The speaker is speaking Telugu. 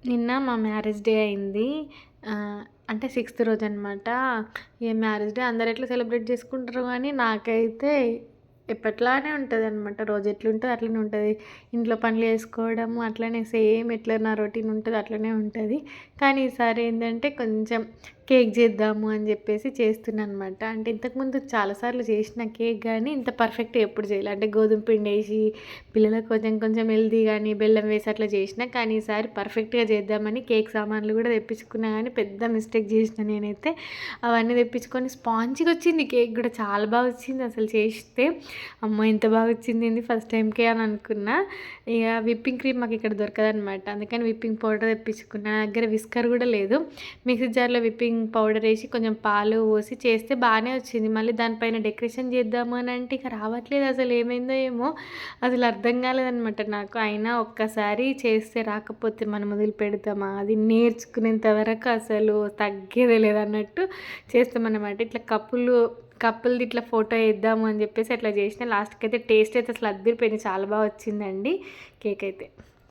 నిన్న మా మ్యారేజ్ డే అయింది. అంటే సిక్స్త్ రోజనమాట. ఈ మ్యారేజ్ డే అందరు ఎట్లా సెలబ్రేట్ చేసుకుంటారో కానీ నాకైతే ఎప్పట్లానే ఉంటదనమాట. రోజు ఎట్లుంటదో అట్లనే ఉంటది. ఇంట్లో పనులు చేసుకోవడము అట్లనే సేమ్ ఎట్లా నా రొటీన్ ఉంటదో అట్లనే ఉంటది. కానీ ఈసారి ఏందంటే కొంచెం కేక్ చేద్దాము అని చెప్పేసి చేస్తున్నాననమాట. అంటే ఇంతకుముందు చాలా సార్లు చేసిన కేక్ కానీ ఇంత పర్ఫెక్ట్‌గా ఎప్పుడు చేయలే. అంటే గోధుమ పిండేసి పిల్లలకు కొంచెం కొంచెం హెల్తీ కానీ బెల్లం వేసి అట్లా చేసిన. కానీ ఈసారి పర్ఫెక్ట్‌గా చేద్దామని కేక్ సామాన్లు కూడా తెప్పించుకున్నా కానీ పెద్ద మిస్టేక్ చేసిన నేనైతే. అవన్నీ తెప్పించుకొని స్పాంజిగా వచ్చింది కేక్ కూడా చాలా బాగా వచ్చింది అసలు చేస్తే. అమ్మో! ఇంత బాగా వచ్చిందేంది ఫస్ట్ టైంకే అని అనుకున్నా. ఇక విప్పింగ్ క్రీమ్ మాకు ఇక్కడ దొరకదనమాట. అందుకని విప్పింగ్ పౌడర్ తెప్పించుకున్నా. నా దగ్గర విస్కర్ కూడా లేదు. మిక్సీ జార్‌లో విప్పింగ్ పౌడర్ వేసి కొంచెం పాలు పోసి చేస్తే బాగానే వచ్చింది. మళ్ళీ దానిపైన డెకరేషన్ చేద్దాము అని అంటే ఇక రావట్లేదు అసలు ఏమైందో ఏమో! అసలు అర్థం కాలేదనమాట నాకు. అయినా ఒక్కసారి చేస్తే రాకపోతే మనం వదిలిపెడతామా? అది నేర్చుకునేంత వరకు అసలు తగ్గేదే లేదన్నట్టు చేస్తామన్నమాట. ఇట్లా కప్పులది ఇట్లా ఫోటో వేద్దాము అని చెప్పేసి అట్లా చేసిన. లాస్ట్‌కి అయితే టేస్ట్ అయితే అసలు అదిరిపోయింది. చాలా బాగా వచ్చిందండి కేక్ అయితే.